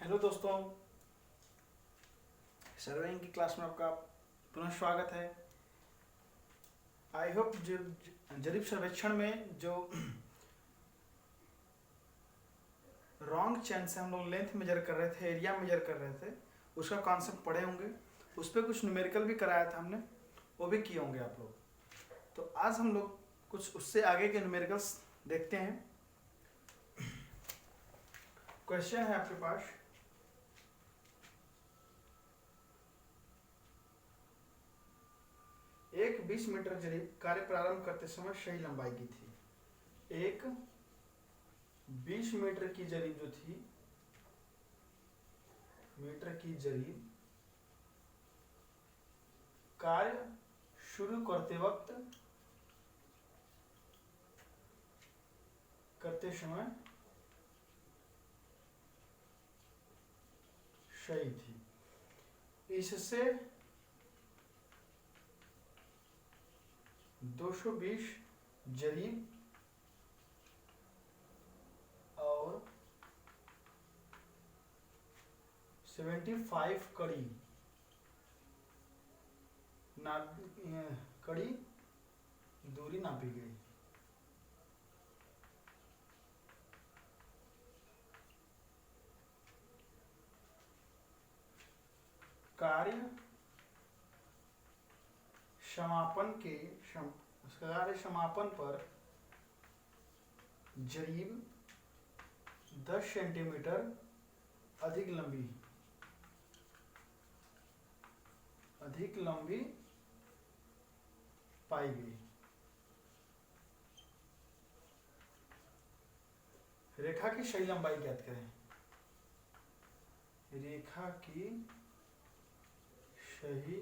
Hello दोस्तों, surveying की class में आपका पुनः स्वागत है। आई होप जरीब सर्वेक्षण में जो रॉन्ग चेन से हम लोग लेंथ मेजर कर रहे थे, एरिया मेजर कर रहे थे, उसका कॉन्सेप्ट पढ़े होंगे। उस पर कुछ न्यूमेरिकल भी कराया था हमने, वो भी किए होंगे आप लोग। तो आज हम लोग कुछ उससे आगे के न्यूमेरिकल्स देखते हैं। क्वेश्चन है आपके पास, एक 20 मीटर जरीब कार्य प्रारंभ करते समय सही लंबाई की थी। एक 20 मीटर की जरीब जो थी, मीटर की जरीब कार्य शुरू करते समय सही थी। इससे 220 जरीब और 75 कड़ी दूरी नापी गई। कार्य समापन पर जरीब 10 सेंटीमीटर अधिक लंबी पाई गई। रेखा की सही लंबाई ज्ञात करें। रेखा की सही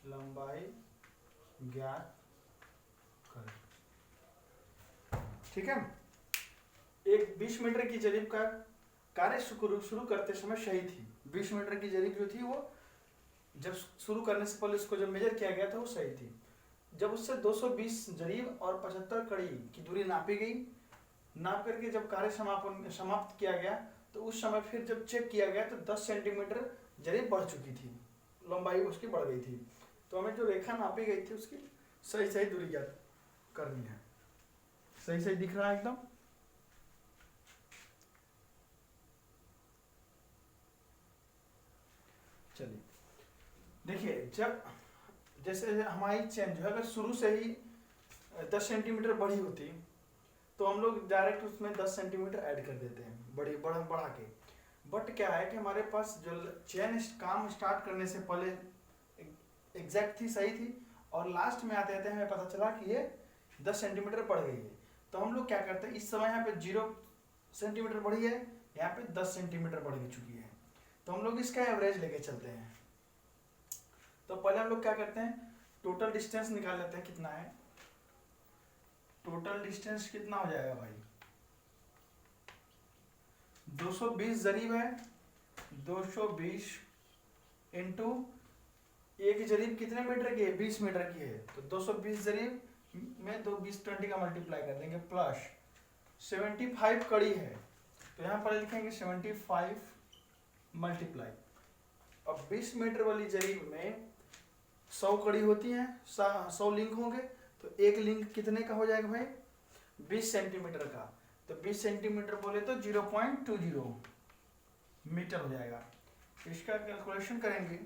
लंबाई ज्ञात करें। ठीक है। एक 20 मीटर की जरीब का कार्य शुरू करते समय सही थी। 20 मीटर की जरीब जो थी वो जब शुरू करने से पहले उसको जब मेजर किया गया था वो सही थी। जब उससे 220 जरीब और 75 कड़ी की दूरी नापी गई, नाप करके जब कार्य समाप्त किया गया तो उस समय फिर जब चेक किया गया तो 10 सेंटीमीटर जरीब बढ़ चुकी थी, लंबाई उसकी बढ़ गई थी। तो हमें जो रेखा नापी गई थी उसकी सही सही दूरी ज्ञात करनी है। सही सही दिख रहा है एकदम। चलिए देखिए, जब जैसे हमारी चेन जो है अगर शुरू से ही 10 सेंटीमीटर बड़ी होती तो हम लोग डायरेक्ट उसमें 10 सेंटीमीटर ऐड कर देते हैं, बढ़ा के। बट क्या है कि हमारे पास जो चेन काम स्टार्ट करने से पहले एग्जैक्ट थी, सही थी, और लास्ट में आते आते हमें पता चला कि ये 10 सेंटीमीटर बढ़ गई है। तो हम लोग क्या करते हैं, इस समय यहाँ पे 0 सेंटीमीटर बढ़ी है, यहाँ पे 10 सेंटीमीटर बढ़ चुकी है, तो हम लोग इसका एवरेज लेके चलते हैं। तो पहले हम लोग क्या करते हैं, टोटल डिस्टेंस निकाल लेते हैं कितना है। टोटल डिस्टेंस कितना हो जाएगा भाई, 220 जरीब है, 220 इंटू एक जरीब कितने मीटर की है, 20 मीटर की है, तो 220 जरीब में 20 का मल्टीप्लाई कर देंगे, प्लस 75 कड़ी है तो यहाँ पर लिखेंगे 75 मल्टीप्लाई। अब 20 मीटर वाली जरीब में 100 कड़ी होती हैं, 100 लिंक होंगे, तो एक लिंक कितने का हो जाएगा भाई, 20 सेंटीमीटर का। तो 20 सेंटीमीटर बोले तो 0.20 मीटर हो जाएगा। इसका कैलकुलेशन करेंगे,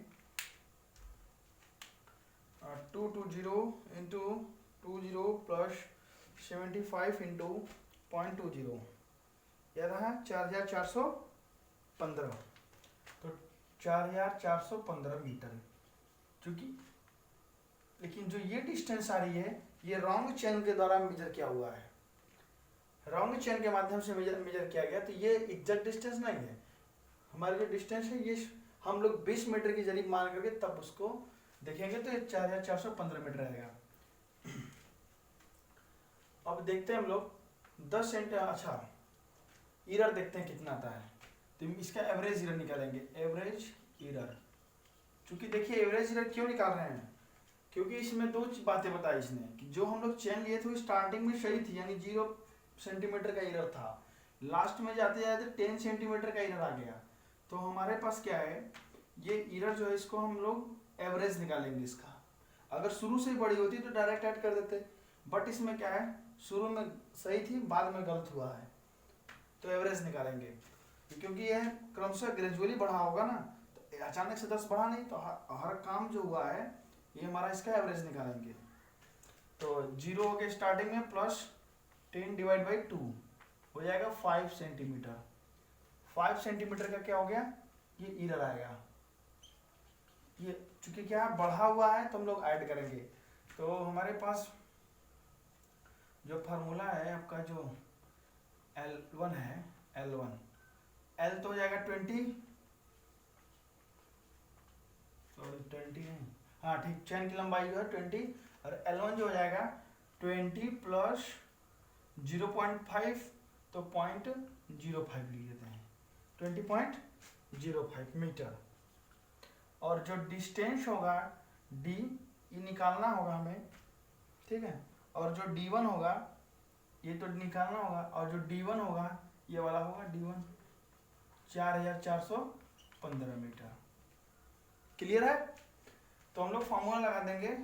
220 इंटू 20 प्लस 75 इंटू 0.20, यह रहा 4415। तो 4415 मीटर। क्योंकि लेकिन जो ये डिस्टेंस आ रही है ये रॉन्ग चेन के द्वारा मेजर किया हुआ है, रॉन्ग चेन के माध्यम से मेजर किया गया, तो ये एग्जैक्ट डिस्टेंस नहीं है। हमारा जो डिस्टेंस है ये हम लोग 20 मीटर की जरीब मान करके तब उसको देखेंगे तो ये 4415 मीटर आएगा। अब देखते हैं हम लोग 10 सेंटीमीटर, अच्छा इरर देखते हैं कितना आता है। तो इसका एवरेज इरर निकालेंगे, एवरेज इरर। क्योंकि देखिए एवरेज इरर क्यों निकाल रहे हैं, क्योंकि इसमें दो बातें बताई इसने कि जो हम लोग चेन लिए थे वो स्टार्टिंग में सही थी, यानी 0 सेंटीमीटर का इरर था, लास्ट में जाते जाते 10 सेंटीमीटर का इरर आ गया। तो हमारे पास क्या है, ये एरर जो है इसको हम लोग एवरेज निकालेंगे इसका। अगर शुरू से ही बड़ी होती तो डायरेक्ट ऐड कर देते, बट इसमें क्या है, शुरू में सही थी बाद में गलत हुआ है, तो एवरेज निकालेंगे। क्योंकि यह क्रमशः ग्रेजुअली बढ़ा होगा ना, तो अचानक से 10 बढ़ा नहीं, तो हर काम जो हुआ है ये हमारा इसका एवरेज निकालेंगे। तो 0 हो गया स्टार्टिंग में, प्लस 10 डिवाइड बाई 2 हो जाएगा 5 सेंटीमीटर। 5 सेंटीमीटर का क्या हो गया, ये एरर आएगा। ये चूंकि क्या बढ़ा हुआ है तो हम लोग ऐड करेंगे। तो हमारे पास जो फार्मूला है आपका, जो L1 है, L1 L तो हो जाएगा 20, सॉरी 20 नहीं, हाँ ठीक, चैन की लंबाई जो है 20, और L1 जो हो जाएगा 20 प्लस 0.5, तो 0.05 लिख देते हैं, 20.05 मीटर। और जो डिस्टेंस होगा D, ये निकालना होगा हमें, ठीक है। और जो D1 होगा ये तो निकालना होगा, और जो D1 होगा ये वाला होगा D1, 4415 मीटर। क्लियर है? तो हम लोग फॉर्मूला लगा देंगे,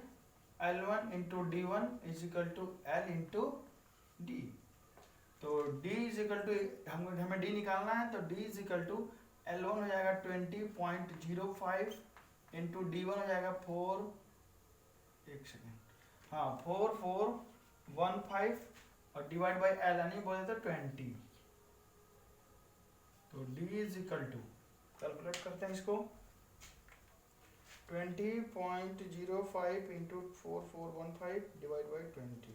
L1 into D1 is equal to L into D। तो D इज इक्वल टू, हमें D निकालना है, तो D is equal to L1 हो जाएगा 20.05 इंटू D1 हो जाएगा 4415, और डिवाइड बाई L यानी बोले तो 20। तो D is equal to, calculate करते हैं इसको, 20.05 इंटू 4415 डिवाइड बाई 20,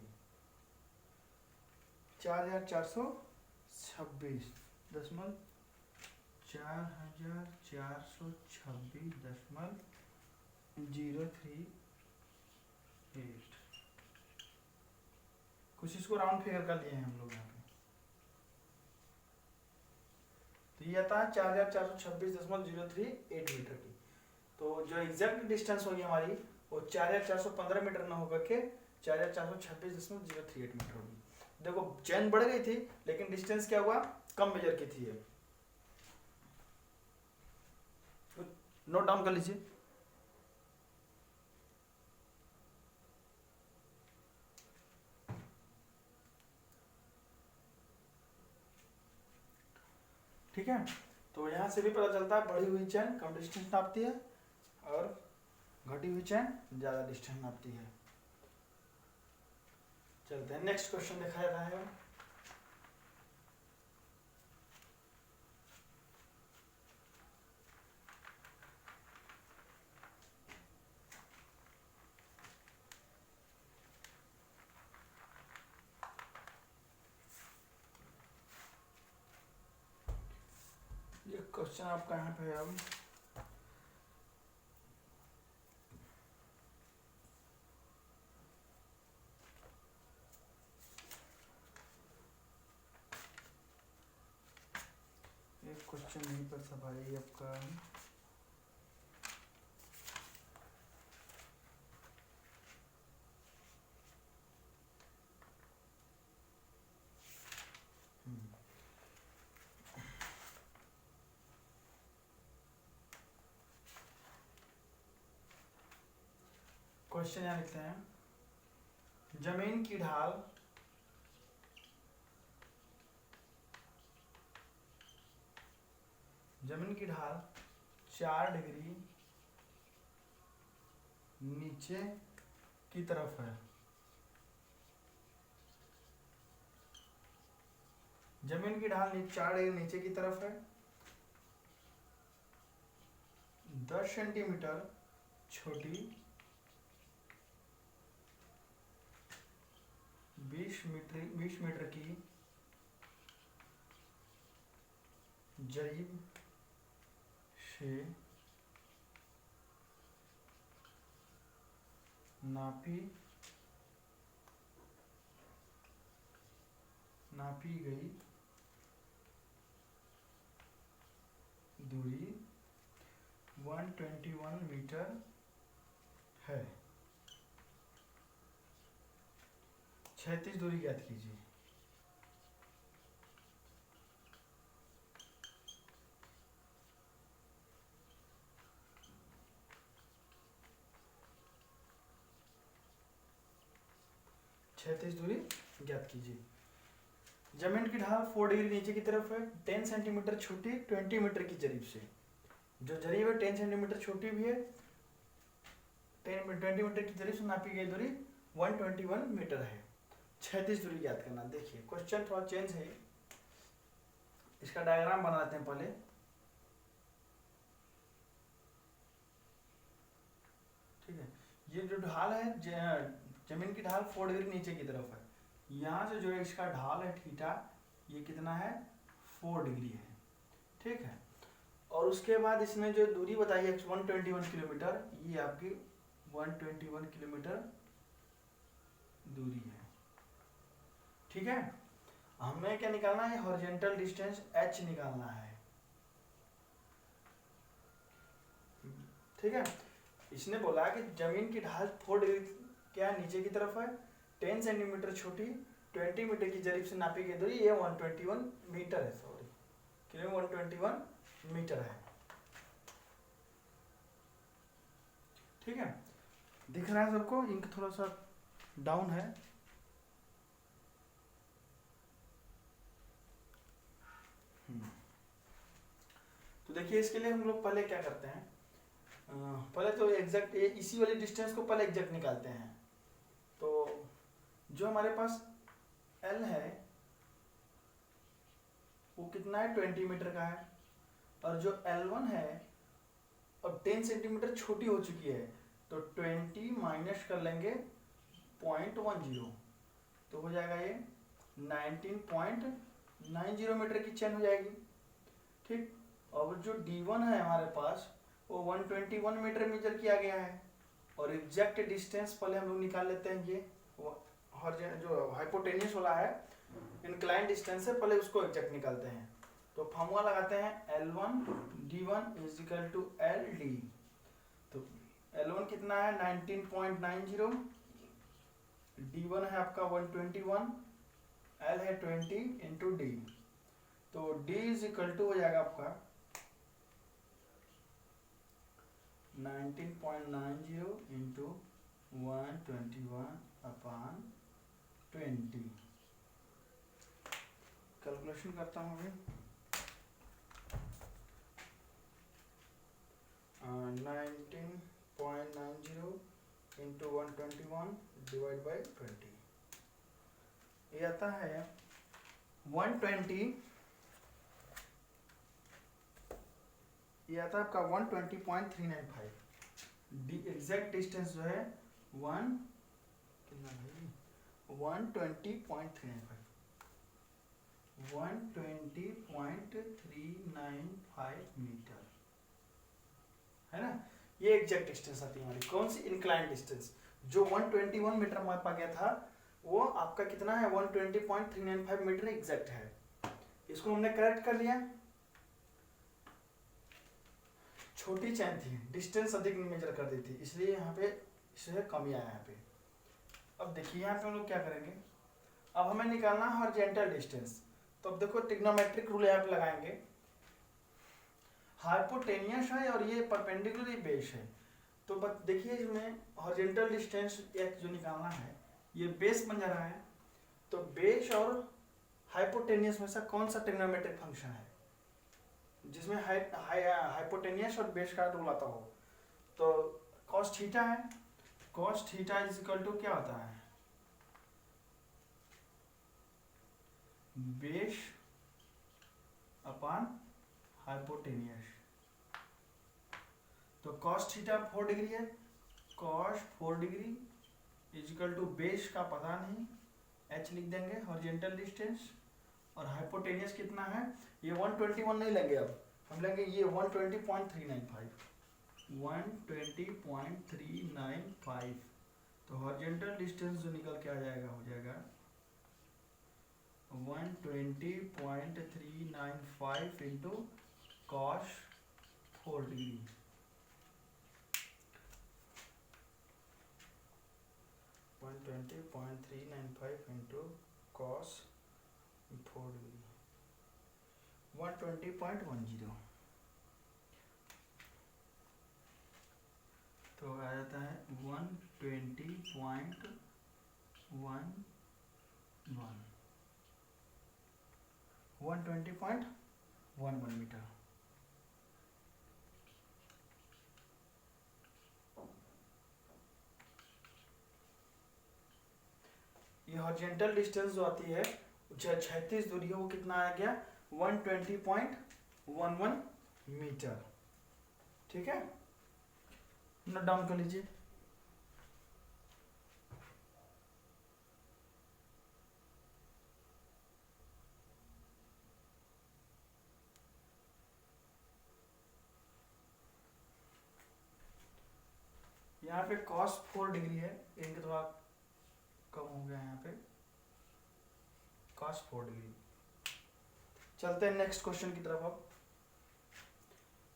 4426.038। कुछ इसको राउंड फिगर कर लिए हैं हम लोग यहाँ पे। तो ये आता है 4426.038 मीटर की। तो जो एग्जैक्ट डिस्टेंस होगी हमारी वो 4415 मीटर ना होकर के 4426.038 मीटर होगी। देखो चेन बढ़ गई थी लेकिन डिस्टेंस क्या हुआ, कम मेजर की थी। ये नोट डाउन कर लीजिए। ठीक है, तो यहाँ से भी पता चलता है बढ़ी हुई चेन कम डिस्टेंस नापती है और घटी हुई चेन ज्यादा डिस्टेंस नापती है। चलते हैं नेक्स्ट क्वेश्चन देखा जाता है। ये क्वेश्चन आपका यहाँ पे अब एक क्वेश्चन यहीं पर सब भाई आपका क्वेश्चन यहाँ लिखते हैं, जमीन की ढाल जमीन की ढाल 4 डिग्री नीचे की तरफ है। जमीन की ढाल 4 डिग्री नीचे की तरफ है। 10 सेंटीमीटर छोटी 20 मीटर की जरीब से नापी गई दूरी 121 मीटर है। क्षैतिज दूरी ज्ञात कीजिए। क्षैतिज दूरी ज्ञात कीजिए। जमीन की ढाल 4 डिग्री नीचे की तरफ है, 10 सेंटीमीटर छोटी 20 मीटर की जरीब से। जो जरीब है 10 सेंटीमीटर छोटी भी है, 20 मीटर की जरीब से नापी गई दूरी 121 मीटर है। क्षैतिज दूरी ज्ञात करना। देखिए क्वेश्चन थोड़ा चेंज है, इसका डायग्राम बना लेते हैं पहले। ठीक है, ये जो ढाल है, जमीन की ढाल 4 डिग्री नीचे की तरफ है, यहाँ से जो है इसका ढाल है थीटा, ये कितना है 4 डिग्री है। ठीक है, और उसके बाद इसमें जो दूरी बताई है 121 किलोमीटर, ये आपकी 121 किलोमीटर दूरी है। ठीक है, हमें क्या निकालना है, हॉरिजॉन्टल डिस्टेंस h निकालना है। ठीक है, इसने बोला कि जमीन की ढाल 4 डिग्री क्या नीचे की तरफ है, 10 सेंटीमीटर छोटी 20 मीटर की जरीब से नापी गई दूरी ये 121 मीटर है, सॉरी किलो 121 मीटर है। ठीक है, दिख रहा है सबको, इंक थोड़ा सा डाउन है। तो देखिए इसके लिए हम लोग पहले क्या करते हैं, पहले तो एग्जैक्ट इसी वाली डिस्टेंस को पहले एग्जैक्ट निकालते हैं। तो जो हमारे पास L है वो कितना है 20 मीटर का है, और जो L1 है अब 10 सेंटीमीटर छोटी हो चुकी है, तो 20 माइनस कर लेंगे 0.10, तो हो जाएगा ये 19.90 मीटर की चेन हो जाएगी। ठीक, और जो D1 है हमारे पास वो 121 मीटर मेजर किया गया है, और एग्जैक्ट डिस्टेंस पहले हम लोग निकाल लेते हैं। ये जो हाइपोटेन्यूस वाला है इंक्लाइन डिस्टेंस है, पहले उसको एग्जैक्ट निकालते हैं। तो फॉर्मूला लगाते हैं L1 D1 is equal to LD। तो L1 कितना है 19.90, D1 है आपका 121, L है 20 इंटू D, तो D इज इक्वल टू हो जाएगा आपका 19.90 इंटू 121/20। कैलकुलेशन करता हूँ अभी, 19.90 इंटू 121 डिवाइड बाई 20, ये आता है 120, ये आता है आपका 120.395। एग्जैक्ट डिस्टेंस जो है 120.395, 120.395 मीटर है ना। ये एग्जैक्ट डिस्टेंस आती है हमारी, कौन सी, इंक्लाइन डिस्टेंस। जो 121 मीटर हमारे पास गया था वो आपका कितना है 120.395 मीटर एग्जैक्ट है। इसको हमने करेक्ट कर लिया, छोटी चैन थी, डिस्टेंस अधिक मेजर कर दी थी, इसलिए यहाँ पे इससे कमी आया यहाँ पे। अब देखिए यहाँ पे हम लोग क्या करेंगे, अब हमें निकालना है हॉरिजॉन्टल डिस्टेंस। तो अब देखो ट्रिग्नोमेट्रिक रूल यहाँ पे लगाएंगे, हाइपोटेनियस है और ये परपेंडिकुलर बेस है। तो बस देखिए इसमें हॉरिजॉन्टल डिस्टेंस एक जो निकालना है, ये बेस बन जा रहा है, तो बेस और हाइपोटेनियस में से कौन सा ट्रिग्नोमेट्रिक फंक्शन है जिसमें हाइपोटेनियस और बेस का रूल आता हो। तो cos थीटा है, cos theta is equal to क्या होता है, बेस अपॉन हाइपोटेनियस। तो cos थीटा 4 डिग्री है, cos 4 degree is equal to base का पता नहीं, h लिख देंगे हॉरिजॉन्टल डिस्टेंस, और हाइपोटेनियस कितना है, ये 121 नहीं लेंगे, अब हम लेंगे ये 120.395, 120.395। तो हॉरिजॉन्टल डिस्टेंस जो निकल के आ जाएगा हो जाएगा 120.395 into cos 4 degree, 120.395 into cos 4 degree 120.10, तो आ जाता है 120.10 120.11 मीटर। ये हॉरिजॉन्टल डिस्टेंस जो आती है क्षैतिज दूरी है वो कितना आ गया 120.11 मीटर। ठीक है, नोट डाउन कर लीजिए। यहाँ पे cos 4 डिग्री है, इनके थोड़ा कम हो गया यहाँ पे cos 4 डिग्री। चलते हैं नेक्स्ट क्वेश्चन की तरफ। अब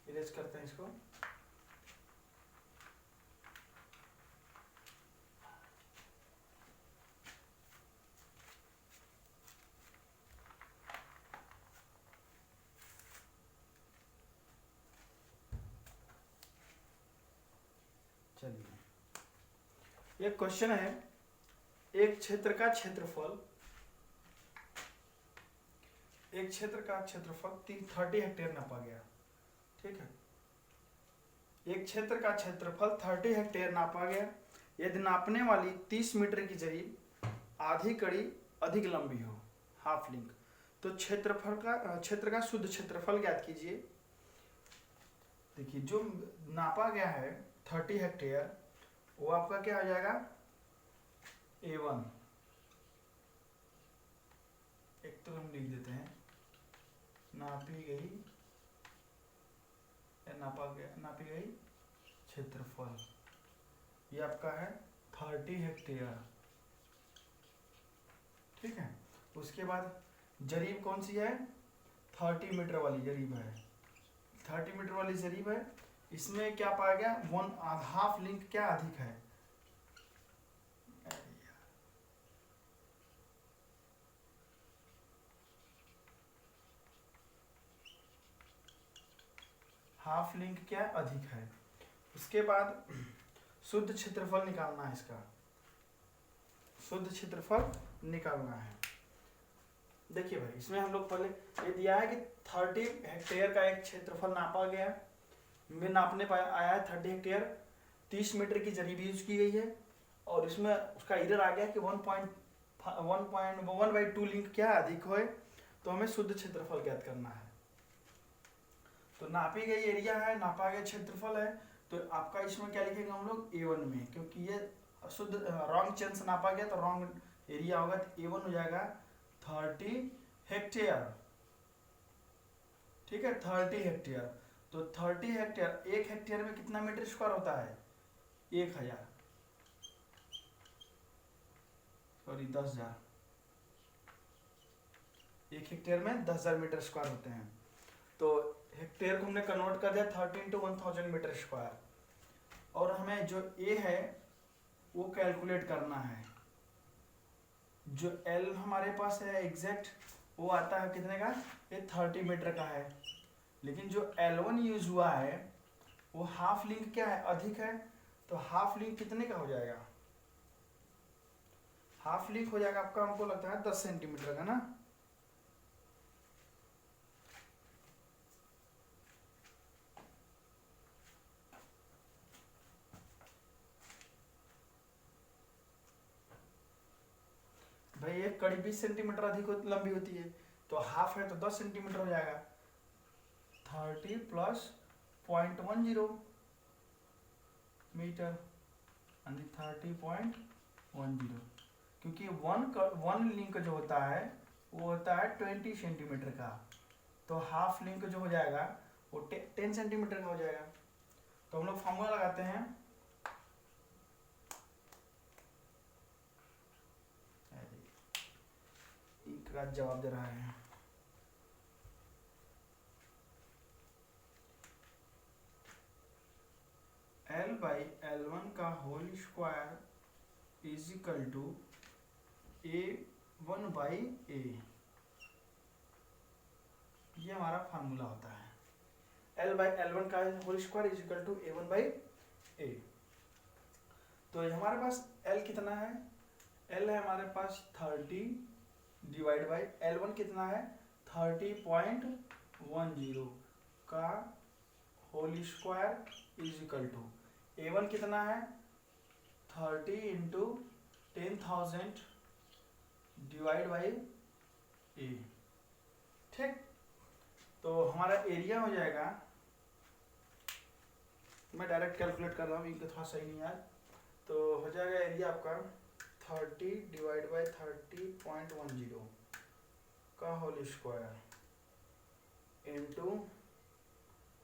इरेज करते हैं इसको। चलिए, एक क्वेश्चन है, एक क्षेत्र का क्षेत्रफल 30 हेक्टेयर नापा गया। ठीक है, एक क्षेत्र का क्षेत्रफल 30 हेक्टेयर नापा गया यदि नापने वाली 30 मीटर की जरीब आधी कड़ी अधिक लंबी हो, हाफ लिंक, तो क्षेत्र का शुद्ध क्षेत्रफल ज्ञात कीजिए। देखिए, जो नापा गया है 30 हेक्टेयर वो आपका क्या आ जाएगा A1। एक तो हम लिख देते हैं नापी गई क्षेत्रफल, ये आपका है 30 हेक्टेयर। ठीक है, उसके बाद जरीब कौन सी है 30 मीटर वाली जरीब है। 30 मीटर वाली जरीब है, इसमें क्या पाया गया हाफ लिंक क्या अधिक है। हाफ लिंक क्या अधिक है। उसके बाद शुद्ध क्षेत्रफल निकालना है, इसका शुद्ध क्षेत्रफल निकालना है। देखिए भाई, इसमें हम लोग पहले ये दिया है कि 30 हेक्टेयर का एक क्षेत्रफल नापा गया, में नापने आया है 30 हेक्टेयर, 30 मीटर की जरीब यूज की गई है और इसमें उसका एरर आ गया कि 1.1/2 लिंक क्या अधिक हो, तो हमें शुद्ध क्षेत्रफल ज्ञात करना है। तो नापी गई एरिया है, नापा गया क्षेत्रफल है, तो आपका इसमें क्या लिखेंगे हम लोग A1 में, क्योंकि ये शुद्ध रॉन्ग चेन से नापा गया तो रॉन्ग एरिया होगा, तो A1 हो जाएगा 30 हेक्टेयर। ठीक है, 30 हेक्टेयर, तो 30 हेक्टेयर, 1 हेक्टेयर में कितना मीटर स्क्वायर होता है 1000, सॉरी 10,000। 1 हेक्टेयर में 10,000 मीटर स्क्वायर होते हैं, तो हेक्टेयर को हमने कन्वर्ट कर दिया 30 into 1000 मीटर स्क्वायर। और हमें जो A है वो कैलकुलेट करना है। जो L हमारे पास है एग्जैक्ट वो आता है कितने का, ये 30 मीटर का है, लेकिन जो L1 यूज हुआ है वो हाफ लिंक क्या है अधिक है, तो हाफ लिंक कितने का हो जाएगा, हाफ लिंक हो जाएगा आपका, हमको लगता है 10 सेंटीमीटर का ना। भाई एक कड़ी 20 सेंटीमीटर अधिक लंबी होती है, तो हाफ है तो 10 सेंटीमीटर हो जाएगा। 30 प्लस 0.10 मीटर, 30.10, क्योंकि वन लिंक जो होता है वो होता है 20 सेंटीमीटर का, तो हाफ लिंक जो हो जाएगा वो 10 सेंटीमीटर का हो जाएगा। तो हम लोग फॉर्मूला लगाते हैं, का जवाब दे रहा है, L/L1 का whole square is equal to A1/A। ये हमारा फार्मूला होता है, L/L1 का whole square is equal to A1/A। तो हमारे पास L कितना है, एल है हमारे पास 30 डिवाइड बाई L1 कितना है 30.10 का whole square is equal to A1 कितना है 30 इंटू 10,000 डिवाइड बाई ए। ठीक, तो हमारा एरिया हो जाएगा, मैं डायरेक्ट कैलकुलेट कर रहा हूँ, इनका थोड़ा सही नहीं यार, तो हो जाएगा एरिया आपका 30 डिवाइड बाई 30.10 का होल स्क्वायर इंटू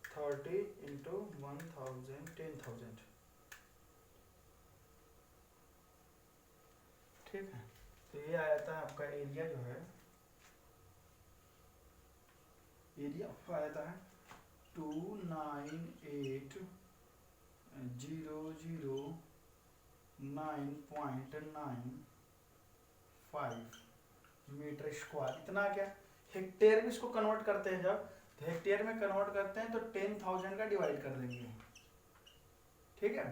30 इंटू 10,000। ठीक है, तो ये आ जाता है आपका एरिया जो है, एरिया आ जाता है 298,009.95 मीटर स्क्वायर। इतना क्या, हेक्टेयर में इसको कन्वर्ट करते हैं, जब तो हेक्टेयर में कन्वर्ट करते हैं तो 10,000 का डिवाइड कर देंगे। ठीक है,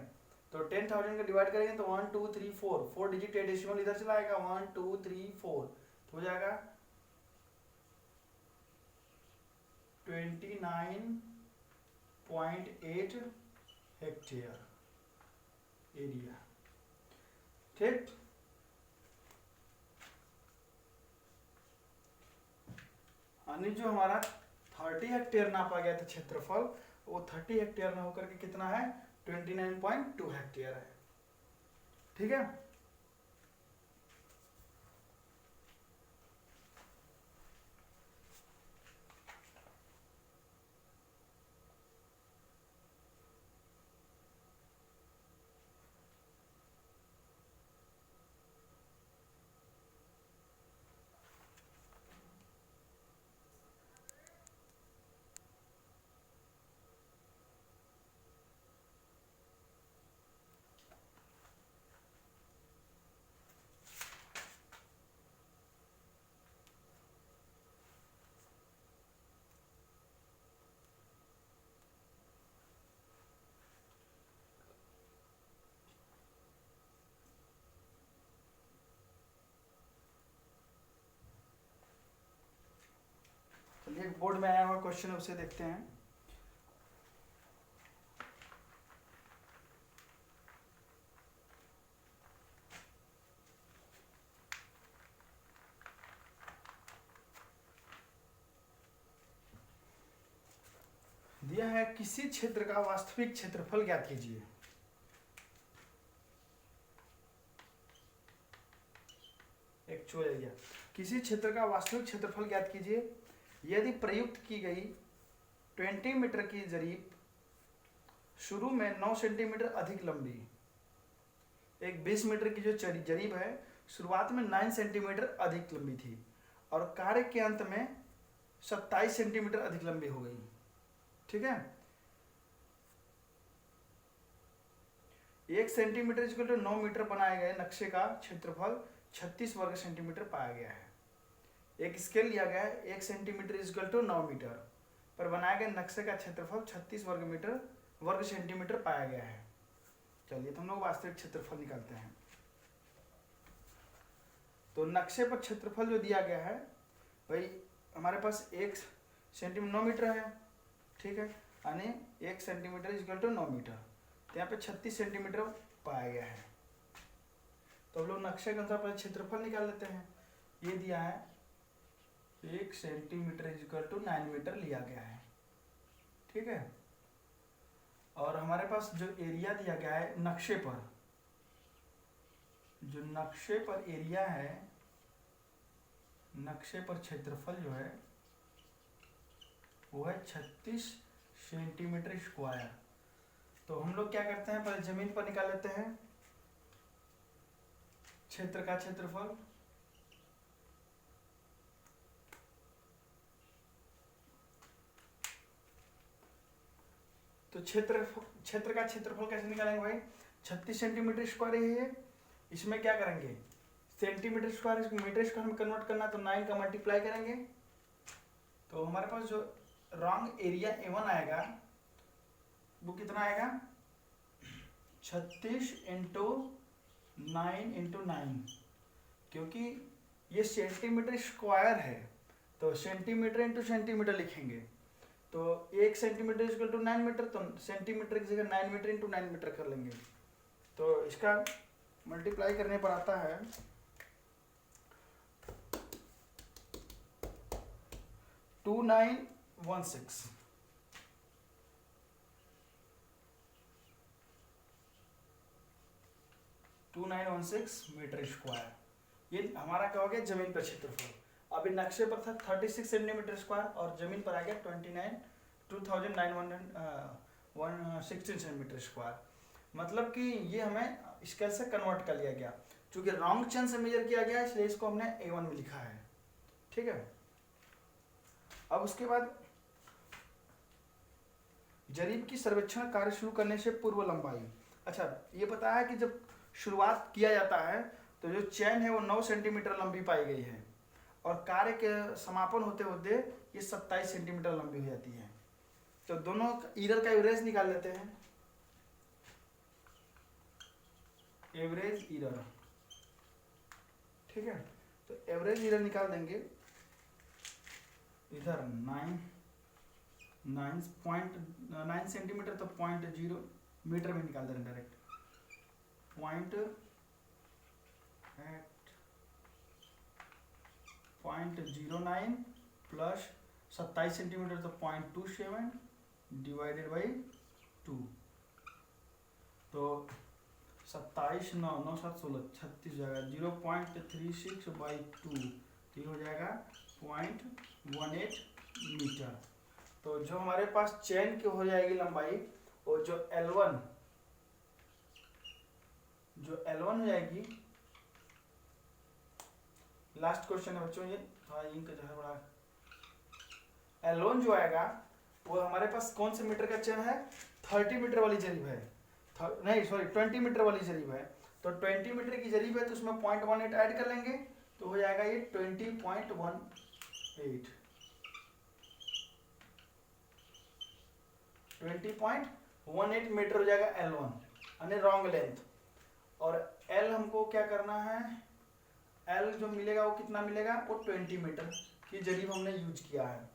तो 10,000 का डिवाइड करेंगे तो 1 2 3 4 डिजिट डेसिमल इधर चला आएगा, 1 2 3 4 तो हो जाएगा 29.8 हेक्टेयर एरिया। ठीक, यानी जो हमारा 30 हेक्टेयर नापा गया था क्षेत्रफल, वो 30 हेक्टेयर ना होकर के कितना है 29.2 हेक्टेयर है। ठीक है, चलिए बोर्ड में आया हुआ क्वेश्चन उसे देखते हैं। दिया है किसी क्षेत्र का वास्तविक क्षेत्रफल ज्ञात कीजिए। एक्चुअल किसी क्षेत्र का वास्तविक क्षेत्रफल ज्ञात कीजिए यदि प्रयुक्त की गई 20 मीटर की जरीब शुरू में 9 सेंटीमीटर अधिक लंबी, एक 20 मीटर की जो जरीब है शुरुआत में 9 सेंटीमीटर अधिक लंबी थी और कार्य के अंत में 27 सेंटीमीटर अधिक लंबी हो गई। ठीक है, 1 सेंटीमीटर इक्वल टू 9 मीटर बनाए गए नक्शे का क्षेत्रफल 36 वर्ग सेंटीमीटर पाया गया है। एक स्केल लिया गया है 1 सेंटीमीटर इक्वल टू 9 मीटर पर बनाए गए नक्शे का क्षेत्रफल 36 वर्ग सेंटीमीटर पाया गया है। चलिए तो हम लोग वास्तविक क्षेत्रफल निकालते हैं। तो नक्शे पर क्षेत्रफल जो दिया गया है भाई हमारे पास 1 सेंटीमीटर 9 मीटर है। ठीक है, यानी 1 सेंटीमीटर इक्वल टू 9 मीटर, तो यहाँ पे 36 सेंटीमीटर पाया गया है। तो हम लोग नक्शे के अनुसार पहले क्षेत्रफल निकाल लेते हैं। ये दिया है 1 सेंटीमीटर इक्वल टू 9 मीटर लिया गया है। ठीक है, और हमारे पास जो एरिया दिया गया है नक्शे पर, जो नक्शे पर एरिया है, नक्शे पर क्षेत्रफल जो है वो है 36 सेंटीमीटर स्क्वायर। तो हम लोग क्या करते हैं, पहले जमीन पर निकाल लेते हैं क्षेत्र का क्षेत्रफल। तो क्षेत्र का क्षेत्रफल कैसे निकालेंगे भाई, 36 सेंटीमीटर स्क्वायर है। इसमें क्या करेंगे, सेंटीमीटर स्क्वायर इसको मीटर स्क्वायर में कन्वर्ट करना, तो 9 का मल्टीप्लाई करेंगे। तो हमारे पास जो रॉन्ग एरिया A1 आएगा वो कितना आएगा 36 इंटू 9 इंटू 9 क्योंकि ये सेंटीमीटर स्क्वायर है, तो सेंटीमीटर इंटू सेंटीमीटर लिखेंगे, तो 1 सेंटीमीटर इक्वल टू 9 मीटर, तो सेंटीमीटर की जगह 9 मीटर इंटू 9 मीटर कर लेंगे। तो इसका मल्टीप्लाई करने पर आता है 2916। 2916 मीटर स्क्वायर, ये हमारा क्या हो गया जमीन पर क्षेत्रफल। अभी नक्शे पर था 36 सेंटीमीटर स्क्वायर और जमीन पर आ गया 2916 सेंटीमीटर स्क्वायर। मतलब कि ये हमें स्केल से कन्वर्ट कर लिया गया, चूंकि रॉन्ग चेन से मेजर किया गया इसलिए इसको हमने A1 में लिखा है। ठीक है, अब उसके बाद जरीब की सर्वेक्षण कार्य शुरू करने से पूर्व लंबाई। अच्छा, ये पता है कि जब शुरुआत किया जाता है तो जो चैन है वो 9 सेंटीमीटर लंबी पाई गई है और कार्य के समापन होते होते ये 27 सेंटीमीटर लंबी हो जाती है। तो दोनों ईरर का एवरेज निकाल लेते हैं। एवरेज ईरर, ठीक है, तो एवरेज ईरर निकाल देंगे। इधर 9 सेंटीमीटर, तो 0.0 मीटर में निकाल दे रहे हैं डायरेक्ट। 0.09 प्लस 27 सेंटीमीटर तो 0.27 डिवाइडेड बाई 2, तो 27 9 9 7 16 36 हो जाएगा। 0.36 बाई 2 तो ये हो जाएगा 0.18 मीटर। तो जो हमारे पास चेन की हो जाएगी लंबाई, और जो L1 हो जाएगी, लास्ट क्वेश्चन है बच्चों, ये थोड़ा इंक जो है बड़ा। L1 जो आएगा वो हमारे पास कौन से मीटर का चेन है, 30 मीटर वाली जरीब है, नहीं सॉरी 20 मीटर वाली जरीब है। तो 20 मीटर की जरीब है तो उसमें 0.18 ऐड कर लेंगे तो हो जाएगा ये 20.18 20.18 मीटर हो जाएगा L1, यानी रॉन्ग लेंथ। और L हमको क्या करना है, L जो मिलेगा वो कितना मिलेगा, वो 20 मीटर की जरीब हमने यूज किया है।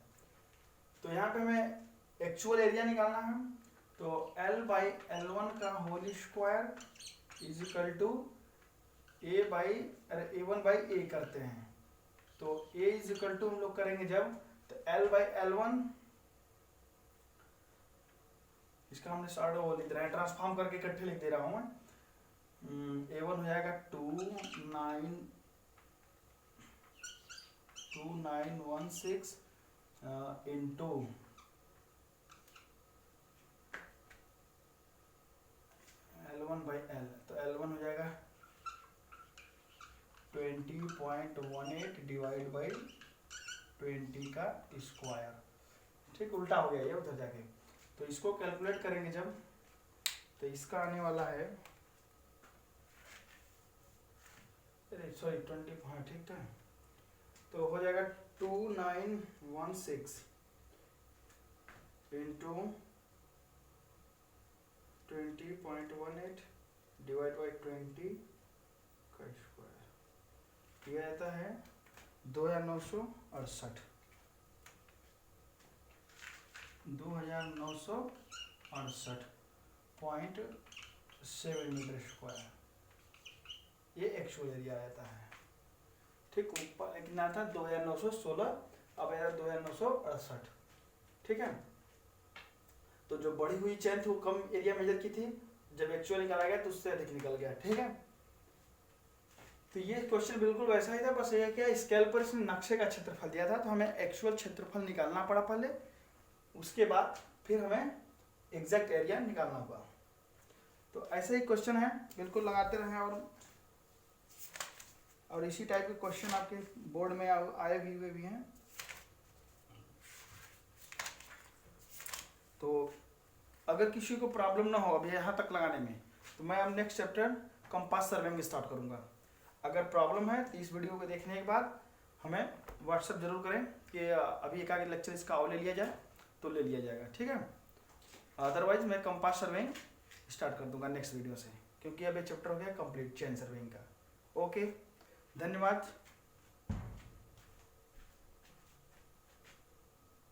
तो यहाँ पे हमें एक्चुअल एरिया निकालना है, तो L बाई L1 का whole square is equal to A1 by A करते हैं। तो A इज इक्वल टू हम लोग करेंगे जब, तो L बाई L1, इसका हमने शॉर्ट वो लिख रहा है, ट्रांसफॉर्म करके इकट्ठे लिख दे रहा हूँ मैं। A1 हो जाएगा 2916 इंटू L1 बाई L, तो L1 हो जाएगा 20.18 डिवाइड बाई 20 का स्क्वायर। ठीक, उल्टा हो गया ये उधर जाके। तो इसको कैलकुलेट करेंगे जब, तो इसका आने वाला है, सॉरी 20, हाँ ठीक है, तो हो जाएगा 2916 इंटू 20.18 डिवाइड बाई 20 का स्क्वायर, ये आता है 2968 2968.7 मीटर स्क्वायर, ये एक्चुअल एरिया आता है। ठीक, ऊपर कितना था 2916, अब आया 2968। ठीक है, तो जो बढ़ी हुई चेन थी वो कम एरिया मेजर की थी, जब एक्चुअल निकाला गया तो उससे अधिक निकल गया। ठीक है, तो ये क्वेश्चन बिल्कुल वैसा ही था, बस ये क्या स्केल पर इसने नक्शे का क्षेत्रफल दिया था, तो हमें एक्चुअल क्षेत्रफल निकालना पड़ा पहले, उसके बाद फिर हमें एग्जैक्ट एरिया निकालना होगा। तो ऐसे ही क्वेश्चन है, बिल्कुल लगाते रहें, और इसी टाइप के क्वेश्चन आपके बोर्ड में आए हुए भी हैं। तो अगर किसी को प्रॉब्लम ना हो अभी यहाँ तक लगाने में, तो मैं अब next chapter compass serving start करूँगा। अगर प्रॉब्लम है तो इस वीडियो को देखने के बाद हमें व्हाट्सएप जरूर करें कि अभी एक आगे लेक्चर इसका और ले लिया जाए, तो ले लिया जाएगा। ठीक है, अदरवाइज मैं कंपास सर्विंग स्टार्ट कर दूंगा नेक्स्ट वीडियो से, क्योंकि अब ये चैप्टर हो गया कंप्लीट चेन सर्विंग का। ओके, धन्यवाद।